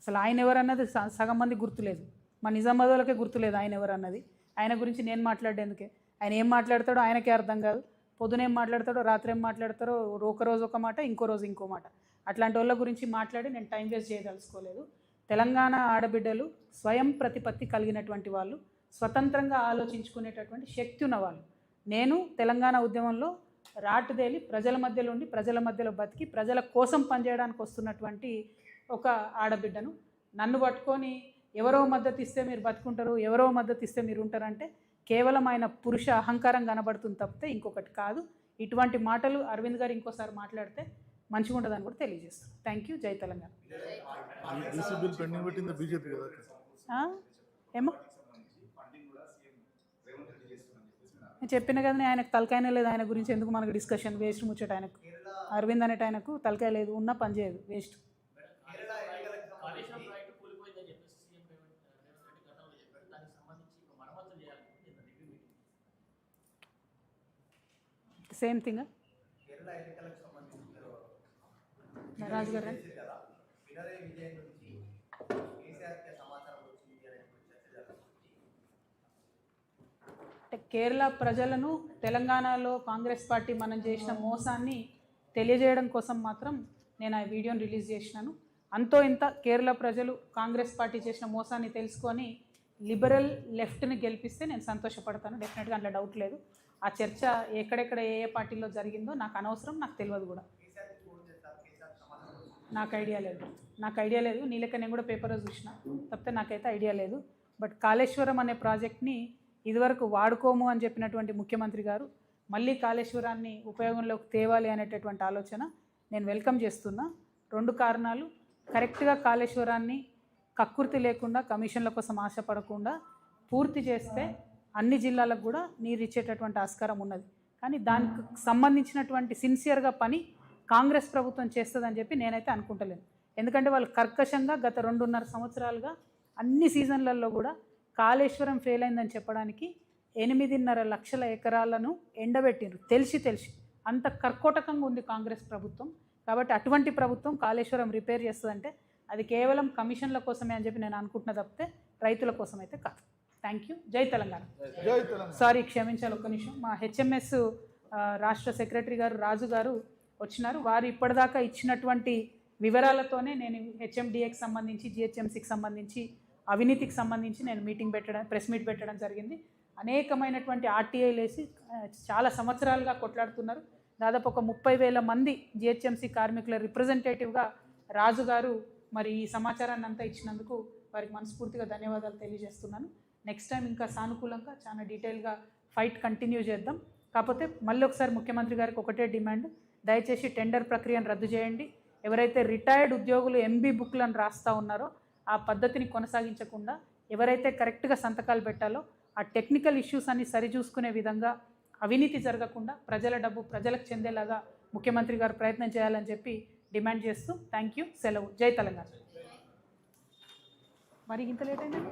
అసలు ఆయన ఎవరన్నది సగం మంది గుర్తులేదు, మా నిజామాబాద్ వాళ్ళకే గుర్తులేదు ఆయన ఎవరన్నది. ఆయన గురించి నేను మాట్లాడేందుకే, ఆయన ఏం మాట్లాడతాడో ఆయనకే అర్థం కాదు. పొద్దున ఏం మాట్లాడతాడో రాత్రి ఏం మాట్లాడతారో, ఒక రోజు ఒక మాట ఇంకో రోజు ఇంకో మాట. అట్లాంటి వాళ్ళ గురించి మాట్లాడి నేను టైం వేస్ట్ చేయదలుచుకోలేదు. తెలంగాణ ఆడబిడ్డలు స్వయం ప్రతిపత్తి కలిగినటువంటి వాళ్ళు, స్వతంత్రంగా ఆలోచించుకునేటటువంటి శక్తి ఉన్నవాళ్ళు. నేను తెలంగాణ ఉద్యమంలో రాటుదేలి ప్రజల మధ్యలో ఉండి ప్రజల మధ్యలో బతికి ప్రజల కోసం పనిచేయడానికి వస్తున్నటువంటి ఒక ఆడబిడ్డను. నన్ను పట్టుకొని ఎవరో మద్దతు ఇస్తే మీరు బతుకుంటారు, ఎవరో మద్దతు ఇస్తే మీరు ఉంటారంటే కేవలం ఆయన పురుష అహంకారం కనబడుతుంది తప్పితే ఇంకొకటి కాదు. ఇటువంటి మాటలు అరవింద్ గారు ఇంకోసారి మాట్లాడితే మంచిగా ఉంటుందని కూడా తెలియజేస్తాను. Thank you. జై తెలంగాణ. ఏమో నేను చెప్పిన కదా, ఆయనకు తలకాయనే లేదు. ఆయన గురించి ఎందుకు మనకు డిస్కషన్, వేస్ట్ ముచ్చట. ఆయనకు అరవింద్ అనేట ఆయనకు తలకాయ లేదు, ఉన్నా పని చేయదు, వేస్ట్. సేమ్ థింగ్ రాజు గారు. అంటే కేరళ ప్రజలను తెలంగాణలో కాంగ్రెస్ పార్టీ మనం చేసిన మోసాన్ని తెలియజేయడం కోసం మాత్రం నేను ఆ వీడియోని రిలీజ్ చేసినాను. అంతో ఇంత కేరళ ప్రజలు కాంగ్రెస్ పార్టీ చేసిన మోసాన్ని తెలుసుకొని లిబరల్ లెఫ్ట్ని గెలిపిస్తే నేను సంతోషపడతాను. డెఫినెట్గా అందులో డౌట్ లేదు. ఆ చర్చ ఎక్కడెక్కడ ఏ ఏ పార్టీలో జరిగిందో నాకు అనవసరం, నాకు తెలియదు కూడా. నాకు ఐడియా లేదు. నీ లెక్క నేను కూడా పేపర్లో చూసిన తప్పితే నాకైతే ఐడియా లేదు. బట్ కాళేశ్వరం అనే ప్రాజెక్ట్ని ఇదివరకు వాడుకోము అని చెప్పినటువంటి ముఖ్యమంత్రి గారు మళ్ళీ కాళేశ్వరాన్ని ఉపయోగంలోకి తేవాలి అనేటటువంటి ఆలోచన నేను వెల్కమ్ చేస్తున్నా. 2 కారణాలు. కరెక్ట్గా కాళేశ్వరాన్ని కక్కుర్తి లేకుండా, కమిషన్ల కోసం ఆశపడకుండా పూర్తి చేస్తే అన్ని జిల్లాలకు కూడా నీరు ఇచ్చేటటువంటి ఆస్కారం ఉన్నది. కానీ దానికి సంబంధించినటువంటి సిన్సియర్గా పని కాంగ్రెస్ ప్రభుత్వం చేస్తుందని చెప్పి నేనైతే అనుకుంటలేను. ఎందుకంటే వాళ్ళు కర్కశంగా గత 2.5 సంవత్సరాలుగా అన్ని సీజన్లలో కూడా కాళేశ్వరం ఫెయిల్ అయిందని చెప్పడానికి 8.5 లక్షల ఎకరాలను ఎండబెట్టిండ్రు. తెలిసి అంత కర్కోటకంగా ఉంది కాంగ్రెస్ ప్రభుత్వం. కాబట్టి అటువంటి ప్రభుత్వం కాళేశ్వరం రిపేర్ చేస్తుందంటే అది కేవలం కమిషన్ల కోసమే అని చెప్పి నేను అనుకుంటున్నా తప్పితే రైతుల కోసం అయితే కాదు. Thank you. జై తెలంగాణ. సారీ, క్షమించాలి, ఒక్క నిమిషం. మా హెచ్ఎంఎస్ రాష్ట్ర సెక్రటరీ గారు రాజు గారు వచ్చినారు. వారు ఇప్పటిదాకా ఇచ్చినటువంటి వివరాలతోనే నేను హెచ్ఎండిఏకి సంబంధించి, జిహెచ్ఎంసీకి సంబంధించి, అవినీతికి సంబంధించి నేను ప్రెస్ మీట్ పెట్టడం జరిగింది. అనేకమైనటువంటి ఆర్టీఐలు వేసి చాలా సంవత్సరాలుగా కొట్లాడుతున్నారు. దాదాపు ఒక 30,000 మంది జిహెచ్ఎంసీ కార్మికుల రిప్రజెంటేటివ్గా రాజు గారు మరి ఈ సమాచారాన్ని అంతా ఇచ్చినందుకు వారికి మనస్ఫూర్తిగా ధన్యవాదాలు తెలియజేస్తున్నాను. నెక్స్ట్ టైం ఇంకా సానుకూలంగా చాలా డీటెయిల్గా ఫైట్ కంటిన్యూ చేద్దాం. కాకపోతే మళ్ళీ ఒకసారి ముఖ్యమంత్రి గారికి ఒకటే డిమాండ్, దయచేసి టెండర్ ప్రక్రియను రద్దు చేయండి. ఎవరైతే రిటైర్డ్ ఉద్యోగులు ఎంబీ బుక్లను రాస్తూ ఉన్నారో ఆ పద్ధతిని కొనసాగించకుండా ఎవరైతే కరెక్ట్గా సంతకాలు పెట్టాలో ఆ టెక్నికల్ ఇష్యూస్ అన్ని సరిచూసుకునే విధంగా, అవినీతి జరగకుండా ప్రజల డబ్బు ప్రజలకు చెందేలాగా ముఖ్యమంత్రి గారు ప్రయత్నం చేయాలని చెప్పి డిమాండ్ చేస్తూ థ్యాంక్ యూ. సెలవు. జై తెలంగాణ. మరి ఇంత లేట్ అయిందండి.